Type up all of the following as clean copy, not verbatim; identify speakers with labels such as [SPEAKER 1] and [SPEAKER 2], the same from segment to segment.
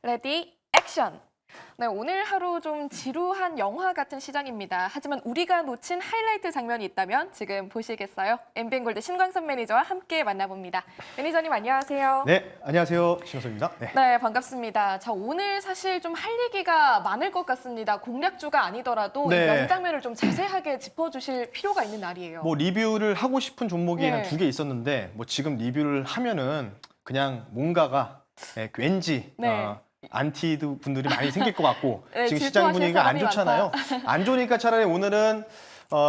[SPEAKER 1] 레디 액션! 네, 오늘 하루 좀 지루한 영화 같은 시장입니다. 하지만 우리가 놓친 하이라이트 장면이 있다면 지금 보시겠어요? 엠비엔골드 신광선 매니저와 함께 만나봅니다. 매니저님 안녕하세요.
[SPEAKER 2] 네, 안녕하세요. 신호섭입니다. 네.
[SPEAKER 1] 네, 반갑습니다. 자, 오늘 사실 좀 할 얘기가 많을 것 같습니다. 공략주가 아니더라도
[SPEAKER 2] 네.
[SPEAKER 1] 이 명장면을 좀 자세하게 짚어주실 필요가 있는 날이에요.
[SPEAKER 2] 뭐 리뷰를 하고 싶은 종목이
[SPEAKER 1] 네.
[SPEAKER 2] 한 2개 있었는데 뭐 지금 리뷰를 하면은 그냥 뭔가가 왠지
[SPEAKER 1] 네.
[SPEAKER 2] 안티드 분들이 많이 생길 것 같고
[SPEAKER 1] 네,
[SPEAKER 2] 지금 시장
[SPEAKER 1] 질투하실
[SPEAKER 2] 분위기가 안
[SPEAKER 1] 사람이
[SPEAKER 2] 좋잖아요. 안 좋으니까 차라리 오늘은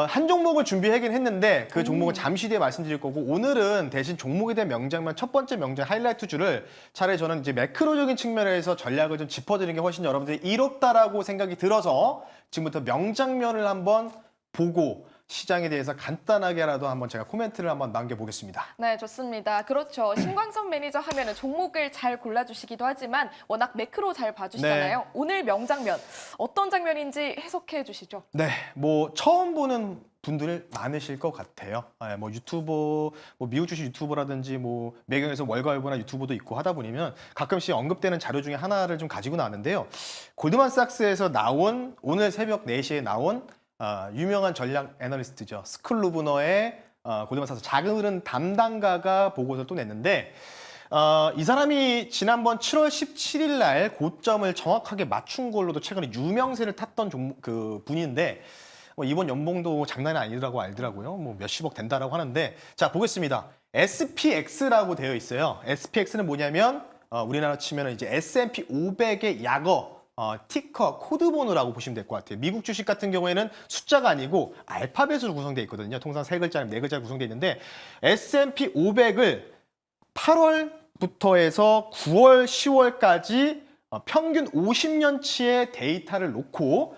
[SPEAKER 2] 한 종목을 준비하긴 했는데 그 종목은
[SPEAKER 1] 음.
[SPEAKER 2] 잠시 뒤에 말씀드릴 거고 오늘은 대신 종목에 대한 명장면 첫 번째 명장 하이라이트주를 차라리 저는 이제 매크로적인 측면에서 전략을 좀 짚어드리는 게 훨씬 여러분들이 이롭다라고 생각이 들어서 지금부터 명장면을 한번 보고 시장에 대해서 간단하게라도 한번 제가 코멘트를 한번 남겨보겠습니다.
[SPEAKER 1] 네, 좋습니다. 그렇죠. 신광선 매니저 하면은 종목을 잘 골라주시기도 하지만 워낙 매크로 잘 봐주시잖아요.
[SPEAKER 2] 네.
[SPEAKER 1] 오늘 명장면 어떤 장면인지 해석해 주시죠.
[SPEAKER 2] 네, 뭐 처음 보는 분들 많으실 것 같아요. 뭐 유튜버, 뭐 미국 주식 유튜버라든지 뭐 매경에서 월가월보나 유튜버도 있고 하다 보면 가끔씩 언급되는 자료 중에 하나를 좀 가지고 나왔는데요. 골드만삭스에서 나온 오늘 새벽 4시에 나온 유명한 전략 애널리스트죠. 스클루브너의 골드만삭스 작은 흐름 담당가가 보고서를 또 냈는데 이 사람이 지난번 7월 17일 날 고점을 정확하게 맞춘 걸로도 최근에 유명세를 탔던 그 분인데 이번 연봉도 장난이 아니라고 알더라고요. 뭐 몇십억 된다라고 하는데 자 보겠습니다. SPX라고 되어 있어요. SPX는 뭐냐면 우리나라 치면 이제 S&P 500의 약어 티커, 코드번호라고 보시면 될 것 같아요. 미국 주식 같은 경우에는 숫자가 아니고 알파벳으로 구성되어 있거든요. 통상 3글자, 4글자로 구성되어 있는데 S&P 500을 8월부터 해서 9월, 10월까지 평균 50년치의 데이터를 놓고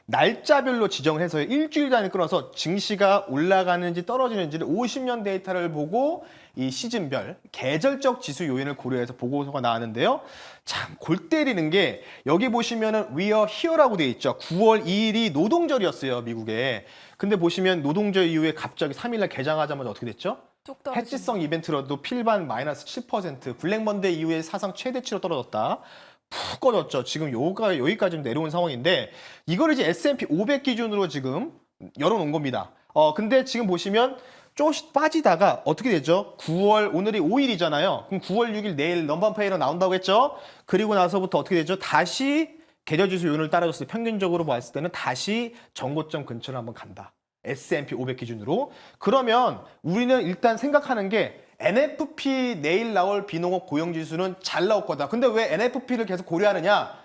[SPEAKER 2] 날짜별로 지정을 해서 일주일 단위 끊어서 증시가 올라가는지 떨어지는지를 50년 데이터를 보고 이 시즌별 계절적 지수 요인을 고려해서 보고서가 나왔는데요. 참 골 때리는 게 여기 보시면은 We are here라고 되어 있죠. 9월 2일이 노동절이었어요, 미국에. 근데 보시면 노동절 이후에 갑자기 3일날 개장하자마자 어떻게 됐죠?
[SPEAKER 1] 쭉 떨어지네.
[SPEAKER 2] 해지성 이벤트로도 필반 마이너스 7%, 블랙먼데이 이후에 사상 최대치로 떨어졌다. 푹 꺼졌죠. 지금 여기까지 내려온 상황인데 이걸 이제 S&P 500 기준으로 지금 열어놓은 겁니다. 근데 지금 보시면 조금씩 빠지다가 어떻게 되죠? 9월 오늘이 5일이잖아요. 그럼 9월 6일 내일 넘버페이로 나온다고 했죠? 그리고 나서부터 어떻게 되죠? 다시 계절지수 요인을 따라줬을 때 평균적으로 봤을 때는 다시 정고점 근처를 한번 간다. S&P 500 기준으로. 그러면 우리는 일단 생각하는 게 NFP 내일 나올 비농업 고용지수는 잘 나올 거다. 근데 왜 NFP를 계속 고려하느냐?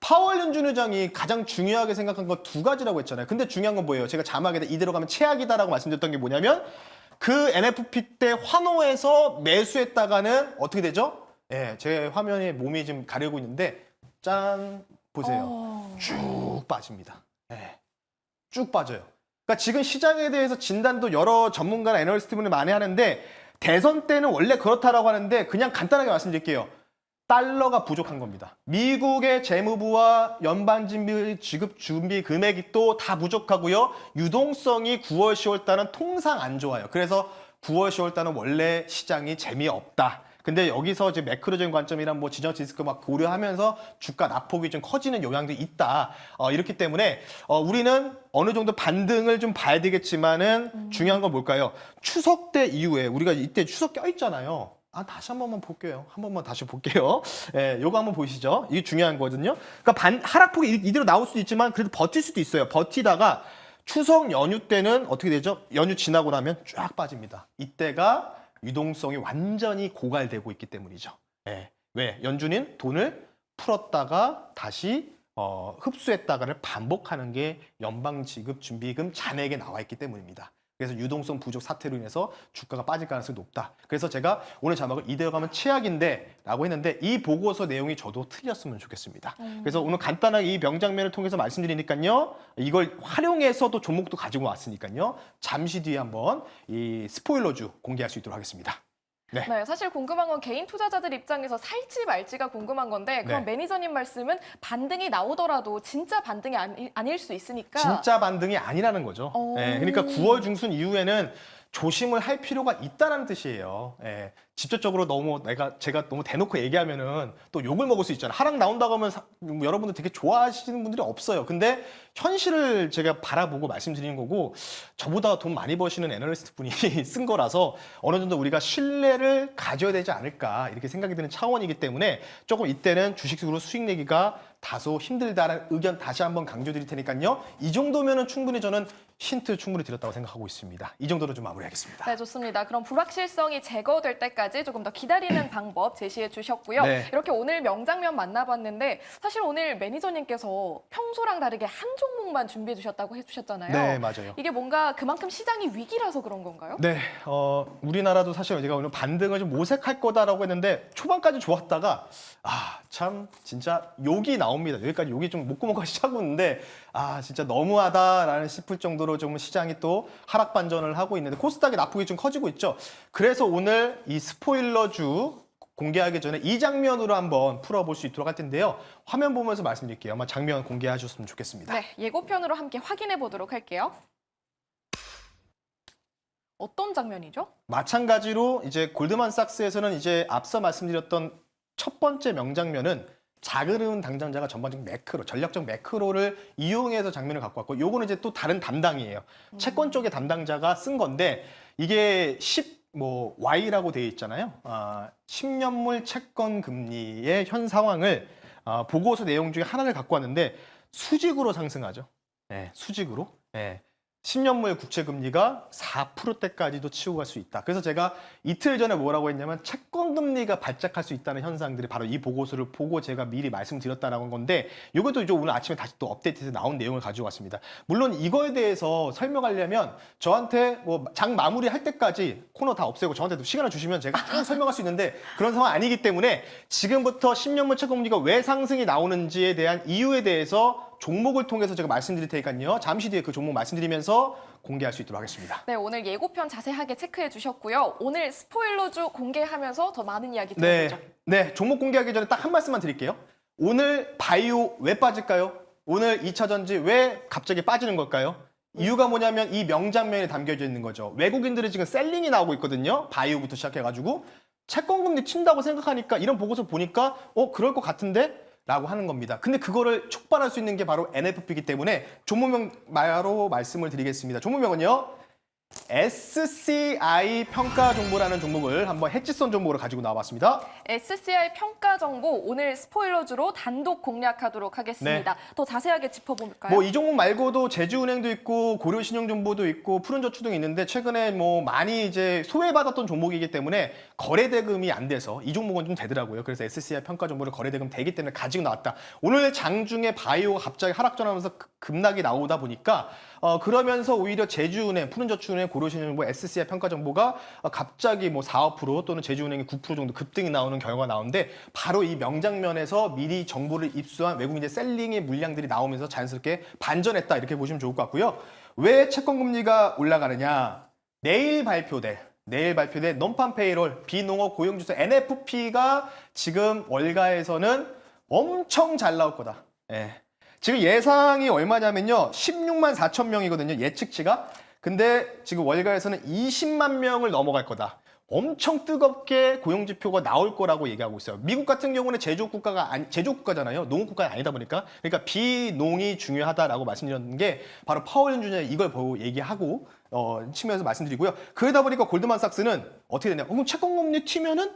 [SPEAKER 2] 파월 연준 의장이 가장 중요하게 생각한 건 2가지라고 했잖아요. 근데 중요한 건 뭐예요? 제가 자막에다 이대로 가면 최악이다라고 말씀드렸던 게 뭐냐면 그 NFP 때 환호해서 매수했다가는 어떻게 되죠? 예, 제 화면에 몸이 지금 가려고 있는데 짠 보세요. 쭉 빠집니다. 예, 쭉 빠져요. 그러니까 지금 시장에 대해서 진단도 여러 전문가나 애널리스트분이 많이 하는데 대선 때는 원래 그렇다라고 하는데 그냥 간단하게 말씀드릴게요. 달러가 부족한 겁니다. 미국의 재무부와 연방준비 지급 준비 금액이 또 다 부족하고요. 유동성이 9월, 10월 달은 통상 안 좋아요. 그래서 9월, 10월 달은 원래 시장이 재미없다. 근데 여기서 이제 매크로적인 관점이랑 뭐 지정 리스크 막 고려하면서 주가 낙폭이 좀 커지는 영향도 있다. 이렇기 때문에 우리는 어느 정도 반등을 좀 봐야 되겠지만은 중요한 건 뭘까요? 추석 때 이후에 우리가 이때 추석 껴있잖아요. 다시 한 번만 볼게요. 한 번만 다시 볼게요. 예, 요거 한번 보시죠. 이게 중요한 거거든요. 그러니까 하락폭이 이대로 나올 수도 있지만 그래도 버틸 수도 있어요. 버티다가 추석 연휴 때는 어떻게 되죠? 연휴 지나고 나면 쫙 빠집니다. 이때가 유동성이 완전히 고갈되고 있기 때문이죠. 예. 왜? 연준인 돈을 풀었다가 다시 흡수했다가를 반복하는 게 연방지급준비금 잔액에 나와 있기 때문입니다. 그래서 유동성 부족 사태로 인해서 주가가 빠질 가능성이 높다. 그래서 제가 오늘 자막을 이대로 가면 최악인데 라고 했는데 이 보고서 내용이 저도 틀렸으면 좋겠습니다. 그래서 오늘 간단하게 이 명장면을 통해서 말씀드리니까요. 이걸 활용해서도 종목도 가지고 왔으니까요. 잠시 뒤에 한번 이 스포일러주 공개할 수 있도록 하겠습니다. 네.
[SPEAKER 1] 네, 사실 궁금한 건 개인 투자자들 입장에서 살지 말지가 궁금한 건데 그럼
[SPEAKER 2] 네.
[SPEAKER 1] 매니저님 말씀은 반등이 나오더라도 진짜 반등이 아닐 수 있으니까
[SPEAKER 2] 진짜 반등이 아니라는 거죠. 네, 그러니까 9월 중순 이후에는 조심을 할 필요가 있다는 뜻이에요. 예. 직접적으로 너무 제가 너무 대놓고 얘기하면은 또 욕을 먹을 수 있잖아요. 하락 나온다고 하면 여러분들 되게 좋아하시는 분들이 없어요. 근데 현실을 제가 바라보고 말씀드리는 거고 저보다 돈 많이 버시는 애널리스트 분이 쓴 거라서 어느 정도 우리가 신뢰를 가져야 되지 않을까 이렇게 생각이 드는 차원이기 때문에 조금 이때는 주식으로 수익 내기가 다소 힘들다는 의견 다시 한번 강조드릴 테니까요. 이 정도면은 충분히 저는 힌트 충분히 드렸다고 생각하고 있습니다. 이 정도로 좀 마무리하겠습니다.
[SPEAKER 1] 네, 좋습니다. 그럼 불확실성이 제거될 때까지 조금 더 기다리는 방법 제시해 주셨고요.
[SPEAKER 2] 네.
[SPEAKER 1] 이렇게 오늘 명장면 만나봤는데 사실 오늘 매니저님께서 평소랑 다르게 한 종목만 준비해 주셨다고 해주셨잖아요.
[SPEAKER 2] 네, 맞아요.
[SPEAKER 1] 이게 뭔가 그만큼 시장이 위기라서 그런 건가요?
[SPEAKER 2] 네, 우리나라도 사실 제가 오늘 반등을 좀 모색할 거다라고 했는데 초반까지 좋았다가 참 진짜 욕이 나옵니다. 여기까지 욕이 좀 목구멍까지 차고 있는데 진짜 너무하다라는 싶을 정도로 좀 시장이 또 하락 반전을 하고 있는데 코스닥의 낙폭이 좀 커지고 있죠. 그래서 오늘 이 스포일러주 공개하기 전에 이 장면으로 한번 풀어볼 수 있도록 할 텐데요. 화면 보면서 말씀드릴게요. 아마 장면 공개하셨으면 좋겠습니다.
[SPEAKER 1] 네, 예고편으로 함께 확인해 보도록 할게요. 어떤 장면이죠?
[SPEAKER 2] 마찬가지로 이제 골드만삭스에서는 이제 앞서 말씀드렸던 첫 번째 명장면은 자그르운 당장자가 전반적 매크로, 전략적 매크로를 이용해서 장면을 갖고 왔고 요거는 이제 또 다른 담당이에요. 채권 쪽의 담당자가 쓴 건데 이게 Y라고 되어 있잖아요. 10년물 채권 금리의 현 상황을 보고서 내용 중에 하나를 갖고 왔는데 수직으로 상승하죠. 네, 수직으로. 네. 10년물 국채 금리가 4%대까지도 치고 갈 수 있다. 그래서 제가 이틀 전에 뭐라고 했냐면 채권 금리가 발작할 수 있다는 현상들이 바로 이 보고서를 보고 제가 미리 말씀드렸다라는 건데 이것도 이제 오늘 아침에 다시 또 업데이트해서 나온 내용을 가지고 왔습니다. 물론 이거에 대해서 설명하려면 저한테 뭐 장 마무리 할 때까지 코너 다 없애고 저한테도 시간을 주시면 제가 쭉 설명할 수 있는데 그런 상황 아니기 때문에 지금부터 10년물 채권 금리가 왜 상승이 나오는지에 대한 이유에 대해서 종목을 통해서 제가 말씀드릴 테니까요. 잠시 뒤에 그 종목 말씀드리면서 공개할 수 있도록 하겠습니다.
[SPEAKER 1] 네, 오늘 예고편 자세하게 체크해 주셨고요. 오늘 스포일러주 공개하면서 더 많은 이야기 들어보죠.
[SPEAKER 2] 네, 종목 공개하기 전에 딱 한 말씀만 드릴게요. 오늘 바이오 왜 빠질까요? 오늘 2차 전지 왜 갑자기 빠지는 걸까요? 이유가 뭐냐면 이 명장면에 담겨져 있는 거죠. 외국인들이 지금 셀링이 나오고 있거든요. 바이오부터 시작해가지고 채권금리 튄다고 생각하니까 이런 보고서 보니까 그럴 것 같은데? 라고 하는 겁니다. 근데 그거를 촉발할 수 있는 게 바로 NFP이기 때문에 종목명 바로 말씀을 드리겠습니다. 종목명은요. SCI 평가 정보라는 종목을 한번 해지선 종목으로 가지고 나와봤습니다.
[SPEAKER 1] SCI 평가 정보 오늘 스포일러주로 단독 공략하도록 하겠습니다. 더 자세하게 짚어볼까요?
[SPEAKER 2] 뭐 이 종목 말고도 제주은행도 있고 고려신용정보도 있고 푸른저축 등이 있는데 최근에 뭐 많이 이제 소외받았던 종목이기 때문에 거래대금이 안 돼서 이 종목은 좀 되더라고요. 그래서 SCI 평가 정보를 거래대금 되기 때문에 가지고 나왔다. 오늘 장중에 바이오가 갑자기 하락전하면서 급락이 나오다 보니까 그러면서 오히려 제주은행, 푸른저축은행, 고려신용정보, SCI 평가 정보가 갑자기 뭐 4% 또는 제주은행이 9% 정도 급등이 나오는 경우가 나오는데 바로 이 명장면에서 미리 정보를 입수한 외국인의 셀링의 물량들이 나오면서 자연스럽게 반전했다 이렇게 보시면 좋을 것 같고요. 왜 채권금리가 올라가느냐? 내일 발표될 논판 페이롤 비농업 고용지수 NFP가 지금 월가에서는 엄청 잘 나올 거다. 예. 지금 예상이 얼마냐면요. 16만 4천 명이거든요. 예측치가. 근데 지금 월가에서는 20만 명을 넘어갈 거다. 엄청 뜨겁게 고용지표가 나올 거라고 얘기하고 있어요. 미국 같은 경우는 제조국가잖아요. 농업국가가 아니다 보니까. 그러니까 비농이 중요하다라고 말씀드렸는 게 바로 파월 연준이 이걸 보고 얘기하고 측면에서 말씀드리고요. 그러다 보니까 골드만삭스는 어떻게 되냐. 그럼 채권금리 튀면은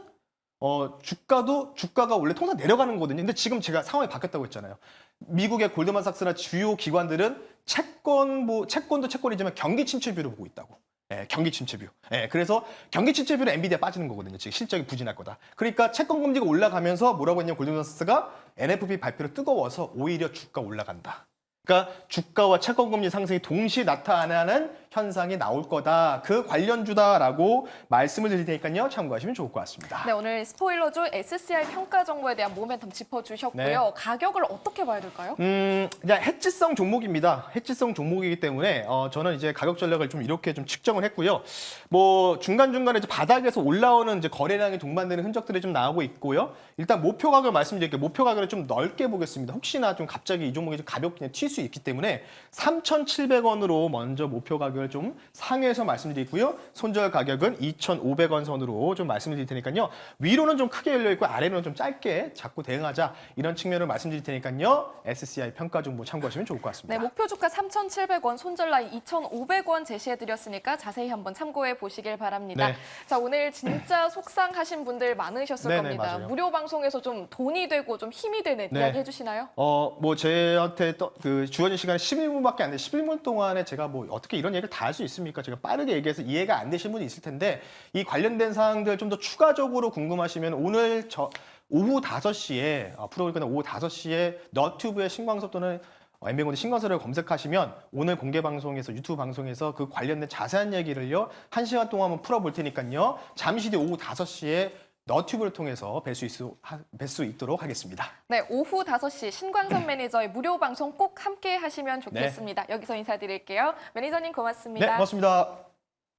[SPEAKER 2] 주가가 원래 통상 내려가는 거거든요. 근데 지금 제가 상황이 바뀌었다고 했잖아요. 미국의 골드만삭스나 주요 기관들은 채권도 채권이지만 경기 침체뷰를 보고 있다고. 예, 경기 침체뷰. 예, 그래서 경기 침체뷰는 엔비디아 빠지는 거거든요. 지금 실적이 부진할 거다. 그러니까 채권 금리가 올라가면서 뭐라고 했냐면 골드만삭스가 NFP 발표를 뜨거워서 오히려 주가 올라간다. 그러니까 주가와 채권금리 상승이 동시에 나타나는 현상이 나올 거다. 그 관련주다라고 말씀을 드릴 테니까요. 참고하시면 좋을 것 같습니다.
[SPEAKER 1] 네, 오늘 스포일러주 SCI 평가 정보에 대한 모멘텀 짚어주셨고요.
[SPEAKER 2] 네.
[SPEAKER 1] 가격을 어떻게 봐야 될까요?
[SPEAKER 2] 그냥 해지성 종목입니다. 해지성 종목이기 때문에 저는 이제 가격 전략을 좀 이렇게 좀 측정을 했고요. 뭐 중간중간에 이제 바닥에서 올라오는 이제 거래량이 동반되는 흔적들이 좀 나오고 있고요. 일단 목표 가격을 말씀드릴게요. 목표 가격을 좀 넓게 보겠습니다. 혹시나 좀 갑자기 이 종목이 좀 가볍게 튈 수 있기 때문에 3,700원으로 먼저 목표 가격을 가격을 좀 상회해서 말씀드리고요. 손절 가격은 2,500원 선으로 좀 말씀드릴 테니까요. 위로는 좀 크게 열려 있고 아래로는 좀 짧게 잡고 대응하자 이런 측면을 말씀드릴 테니까요. SCI 평가 정보 참고하시면 좋을 것 같습니다.
[SPEAKER 1] 네, 목표 주가 3,700원, 손절 라인 2,500원 제시해드렸으니까 자세히 한번 참고해 보시길 바랍니다.
[SPEAKER 2] 네.
[SPEAKER 1] 자, 오늘 진짜 속상하신 분들 많으셨을
[SPEAKER 2] 네네,
[SPEAKER 1] 겁니다.
[SPEAKER 2] 맞아요.
[SPEAKER 1] 무료 방송에서 좀 돈이 되고 좀 힘이 되는
[SPEAKER 2] 네.
[SPEAKER 1] 이야기 해주시나요?
[SPEAKER 2] 뭐 저한테 그 주어진 시간이 11분밖에 안 돼. 11분 동안에 제가 뭐 어떻게 이런 얘기를 다 할 수 있습니까? 제가 빠르게 얘기해서 이해가 안 되신 분이 있을 텐데 이 관련된 사항들 좀 더 추가적으로 궁금하시면 오늘 오후 5시에 프로그램 끝나 오후 5시에 너튜브의 신광섭 또는 엠비골드 신광섭을 검색하시면 오늘 공개 방송에서 유튜브 방송에서 그 관련된 자세한 얘기를요 1시간 동안 한번 풀어볼 테니까요 잠시 뒤 오후 5시에 너튜브를 통해서 뵐 수 있도록 하겠습니다.
[SPEAKER 1] 네, 오후 5시 신광선 매니저의 무료 방송 꼭 함께 하시면 좋겠습니다. 여기서 인사드릴게요. 매니저님 고맙습니다.
[SPEAKER 2] 네, 고맙습니다.